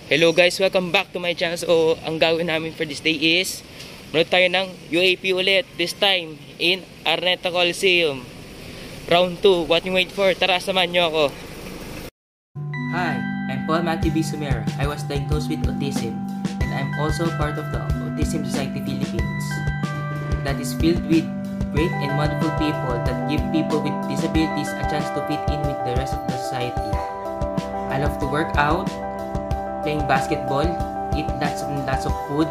Hello guys, welcome back to my channel. So, ang gawin namin for this day is manood tayo ng UAP ulit. This time in Araneta Coliseum. Round 2. What you wait for? Tara, samahan nyo ako. Hi, I'm Paul Matthew B. Sumera. I was diagnosed with autism, and I'm also part of the Autism Society Philippines that is filled with great and wonderful people that give people with disabilities a chance to fit in with the rest of the society. I love to work out, playing basketball, eat lots of food.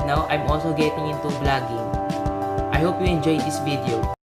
Now I'm also getting into vlogging. I hope you enjoy this video.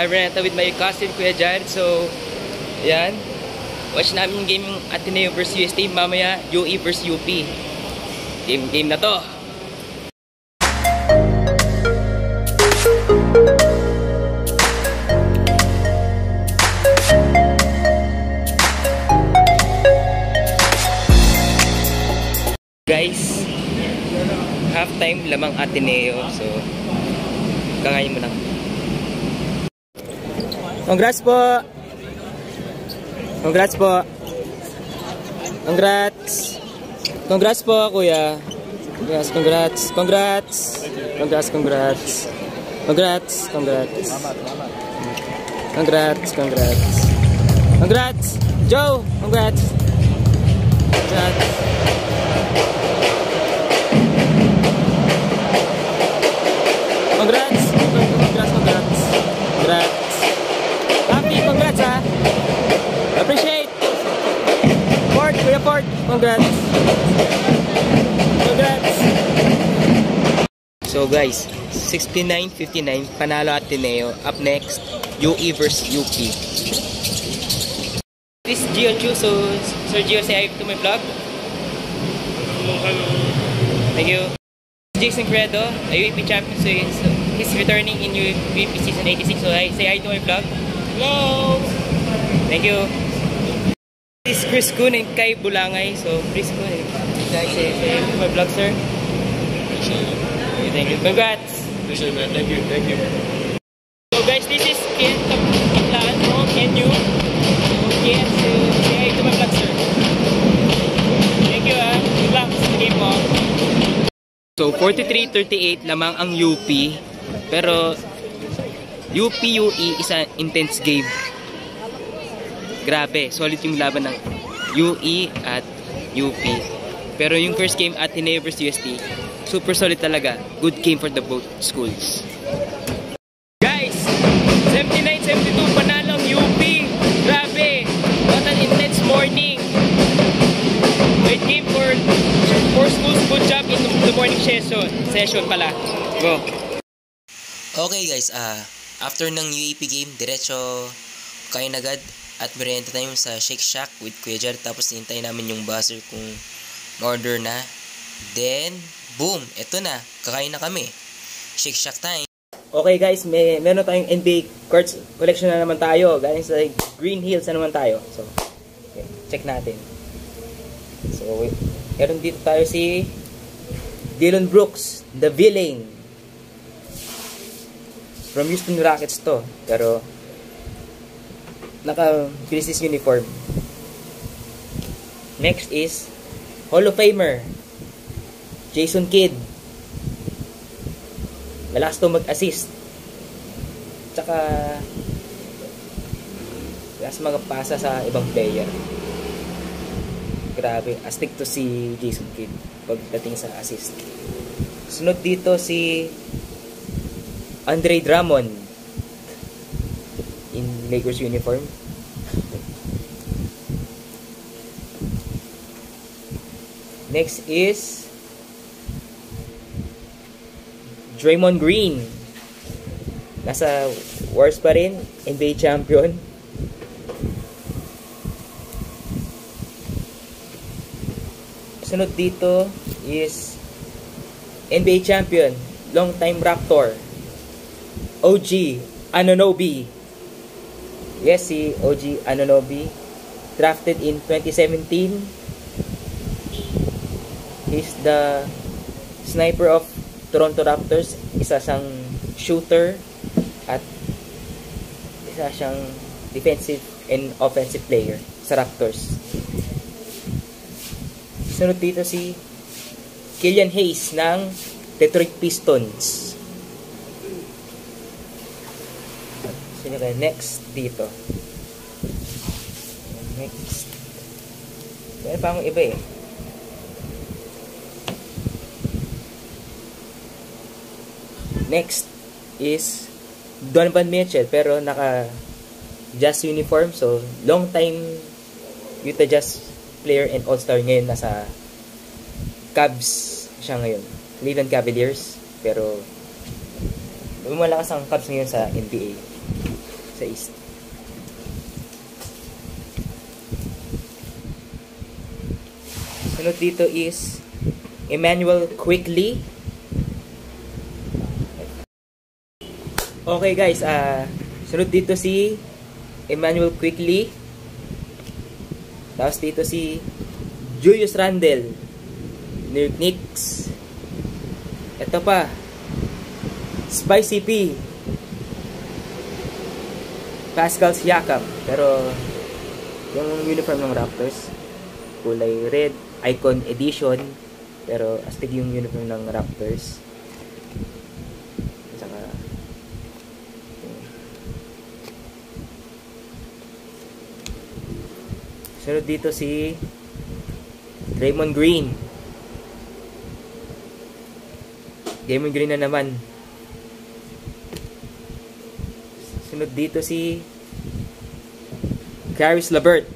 Araneta with my cousin Kuya Jared. So, yan. Watch namin yung game yung Ateneo vs UST. Mamaya, UE vs UP. Game na to. Guys, halftime lamang Ateneo. So, kangayin mo lang. Congrats po! Congrats po! Congrats! Congrats po, kuya! Congrats, congrats! Congrats! Congrats, congrats! Congrats, congrats! Congrats, congrats! Congrats! Joe! Congrats! Congrats! Congrats! Congrats, congrats! Congrats! Happy, congrats ha! Appreciate! Ford, Kuya Ford! Congrats! Congrats! So guys, 69-59, panalo Ateneo. Up next, UE vs UP. This is Gio Chu, so Sir Gio, say hi to my vlog. Hello. Thank you. Jason Credo, a UAP champion, so he's returning in UAP season 86, so say hi to my vlog. Hello. Thank you. This is Chris Kuhn and Kai Bulangay, so Chris Kuhn and Kai, say hi to my vlog, sir. Okay, thank you. Congrats. Man. Thank you. So guys, this is Ken Kaplan, Ken Yu. Yes, say hi to my vlog, sir. Thank you, good luck sa game mo. So, 43-38 lamang ang UP. Pero, UP-UE is an intense game. Grabe, solid yung laban ng UE at UP. Pero yung first game at Ateneo vs UST, super solid talaga. Good game for the both schools. Guys, 79-72 panalo ang UP. Grabe, what an intense morning. Great game for schools. Good job in the morning session pala. Go. Okay guys, after ng UAP game, diretso kain agad at merienda tayo sa Shake Shack with Kuya Jar. Tapos hintayin namin yung buzzer kung order na. Then, boom! Eto na, kakain na kami. Shake Shack time. Okay guys, meron tayong NBA cards collection na naman tayo. Galing sa Green Hills na naman tayo. So, okay, check natin. So, meron dito tayo si Dillon Brooks, the villain. From Houston Rockets to. Pero, naka-Grizzlies uniform. Next is Hall of Famer, Jason Kidd. Malakas to mag-assist. Tsaka, malakas magpasa sa ibang player. Grabe, astig to si Jason Kidd pagdating sa assist. Sunod dito si Andre Drummond in Lakers uniform. Next is Draymond Green. Nasa Warriors pa rin, NBA champion. Sunod dito is NBA champion, long time Raptor, OG Anunoby. Yes, si OG Anunoby, drafted in 2017. He's the sniper of Toronto Raptors. Isa siyang shooter at isa siyang defensive and offensive player sa Raptors. Sunod dito si Killian Hayes ng Detroit Pistons. Sino kayo next dito? Next. Meron pa akong iba eh. Next is Donovan Mitchell, pero naka Jazz uniform, so long time Utah Jazz player and all-star. Ngayon nasa Cavs siya ngayon, Cleveland Cavaliers, pero lumalakas ang Cavs ngayon sa NBA sa East. Sunod dito is Emmanuel Quickley. Okay guys, sunod dito si Emmanuel Quickley. Tapos dito si Julius Randle, New York Knicks. Ito pa, Spicy P, Pascal Siakam. Pero yung uniform ng Raptors, kulay red, Icon Edition. Pero astig yung uniform ng Raptors. Saka sunod dito si Draymond Green. Draymond Green na naman. Sunod dito si Caris LeVert.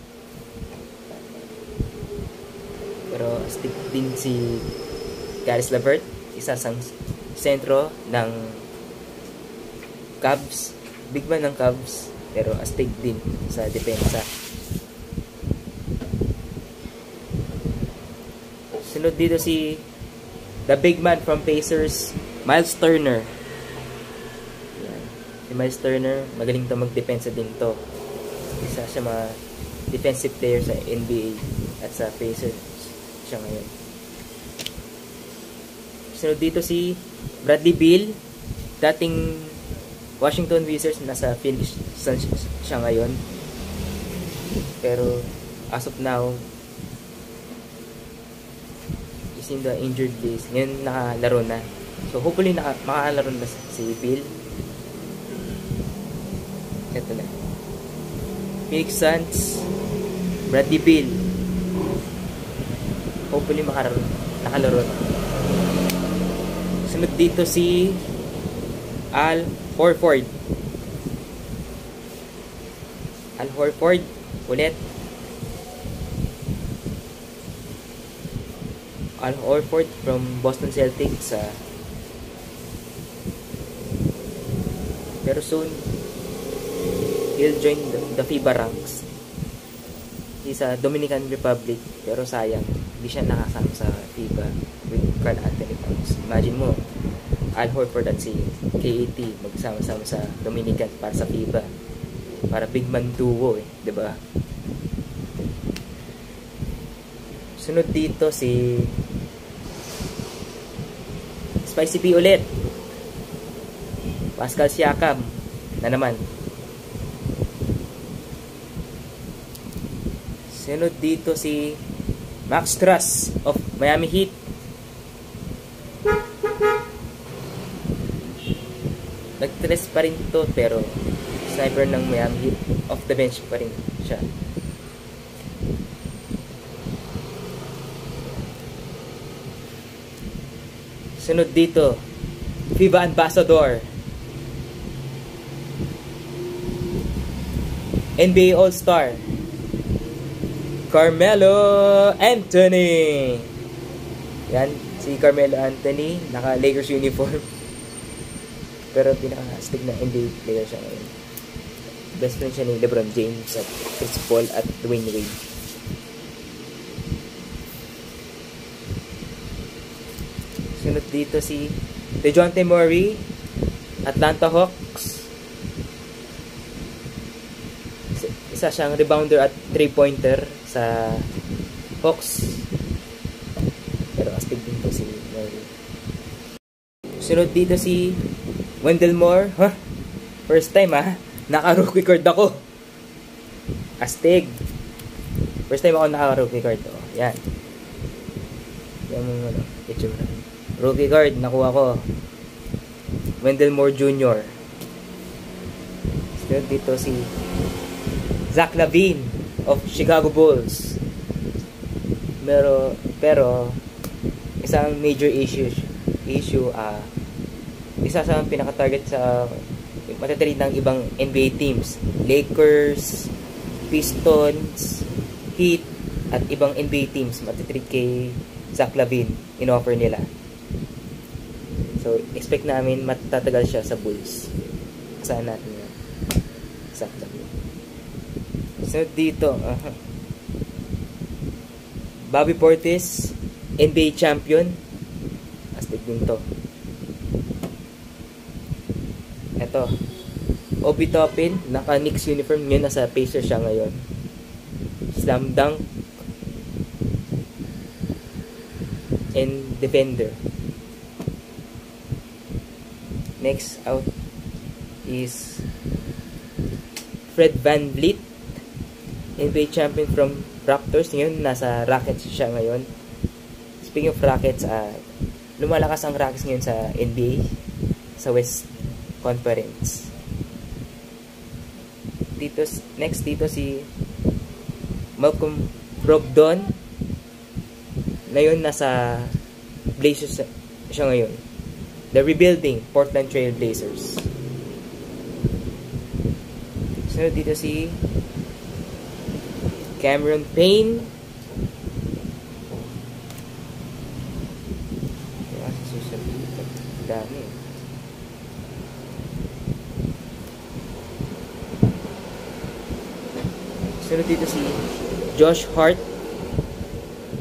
Pero astig din si Caris LeVert. Isa sang sentro ng Cavs. Big man ng Cavs. Pero astig din sa depensa. Sunod dito si the big man from Pacers, Miles Turner. Yan. Si Miles Turner, magaling to mag-depensa din to. Isa siya mga defensive player sa NBA at sa Pacers siya ngayon. Sunod dito si Bradley Beal, dating Washington Wizards, nasa Phoenix Suns siya ngayon. Pero as of now, is in the injured list. Ngayon nakalaro na. So hopefully makakalaro na si Beal. Ito na. Phoenix Suns, Bradley Beal. Hopefully nakalaro na. Sunod dito si Al Horford. Al Horford ulit. Al Horford from Boston Celtics. Pero soon he'll join the FIBA ranks. He's a Dominican Republic, pero sayang hindi siya nakasama sa FIBA with Karl Anthony Towns. Imagine mo, Al Horford at si KAT magsama-sama sa Dominican para sa FIBA. Para big man duo, 'di ba? Sunod dito si Spicy P ulit. Pascal Siakam na naman. Sunod dito si Max Strus of Miami Heat. Nag-stress pa rin to, pero sniper ng Miami Heat, off the bench pa rin siya. Sunod dito, FIBA Ambassador, NBA All-Star, Carmelo Anthony. Yan, si Carmelo Anthony, naka Lakers uniform. Pero pinaka-astig na NBA player siya ngayon. Best friend siya ni LeBron James at Chris Paul at Dwayne Wade. Sunod dito si DeJounte Murray, Atlanta Hawks. Isa siyang rebounder at 3-pointer sa Hawks. Pero astig din to si Murray. Sunod dito si Wendell Moore. First time naka-rookie card ako. Astig. First time ako naka-rookie card. Yan. Yan mo itsura. Rookie card, nakuha ko. Wendell Moore Jr. Sunod dito si Zach LaVine of Chicago Bulls. Pero isang major issue isa sa pinaka-target sa matatrade ng ibang NBA teams. Lakers, Pistons, Heat, at ibang NBA teams matatrade kay Zach LaVine. In-offer nila. So, expect namin matatagal siya sa Bulls. Saan natin yan? Zach LaVine. So, dito, Bobby Portis, NBA champion. Astig din to. Ito, Obi Toppin, naka-Knicks uniform, yun nasa Pacers siya ngayon. Slam dunk and defender. Next out is Fred VanVleet, NBA champion from Raptors. Ngayon, nasa Rockets siya ngayon. Speaking of Rockets, lumalakas ang Rockets ngayon sa NBA, sa West Conference. Next dito si Malcolm Brogdon. Ngayon nasa Blazers siya ngayon. The rebuilding Portland Trail Blazers. So dito si Cameron Payne. Dami. Sunod dito si Josh Hart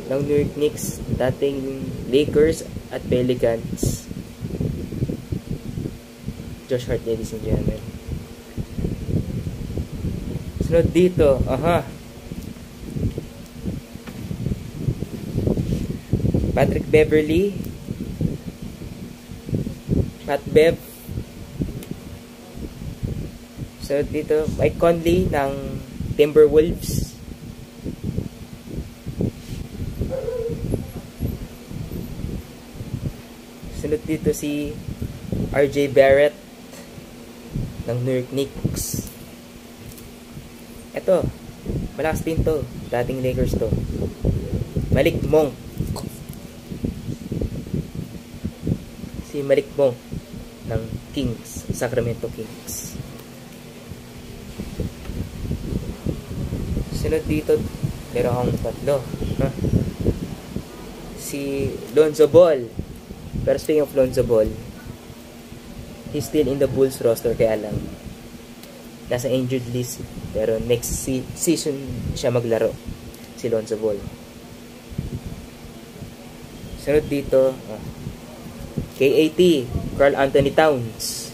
ng New York Knicks, dating Lakers at Pelicans. Josh Hart, ladies and gentlemen. Sunod dito, Patrick Beverley, Pat Bev. Sunod dito, Mike Conley ng Timberwolves. Sunod dito si RJ Barrett ng New York Knicks. Ito, malakas din to. Dating Lakers to. Malik Monk. Si Malik Monk ng Kings, Sacramento Kings. Sunod dito, meron akong tatlo. Si Lonzo Ball. Pero speaking of Lonzo Ball, he's still in the Bulls roster, kaya lang nasa injured list. Pero next season siya maglaro, si Lonzo Ball. Sunod dito, KAT, Karl Anthony Towns.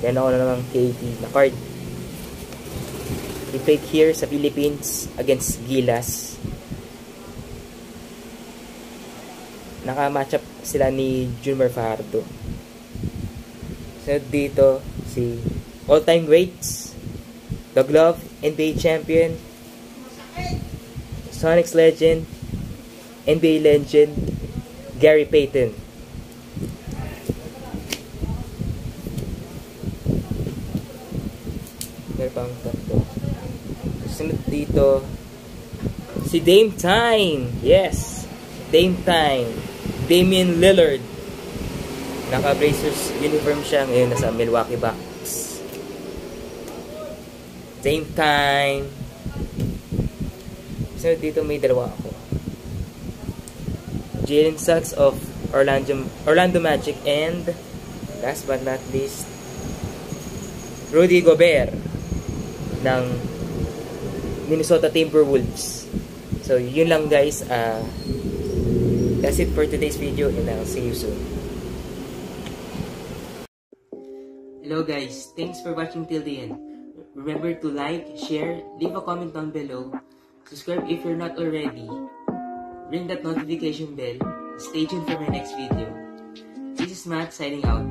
Yan ako na namang KAT na card. He played here sa Philippines against Gilas. Naka-matchup sila ni Junmar Fajardo. Sunod dito, si all-time greats, The Glove, NBA champion, Sonics legend, NBA legend, Gary Payton. Meron pang tatlo. Sunod dito, si Dame Time. Yes, Dame Time. Damian Lillard. Naka-Blazers uniform siya. Ngayon nasa Milwaukee Bucks. Dame Time. So dito may dalawa ako. Jalen Suggs of Orlando Magic, and last but not least, Rudy Gobert ng Minnesota Timberwolves. So yun lang guys. That's it for today's video, and I'll see you soon. Hello guys, thanks for watching till the end. Remember to like, share, leave a comment down below, subscribe if you're not already, ring that notification bell, stay tuned for my next video. This is Matt signing out.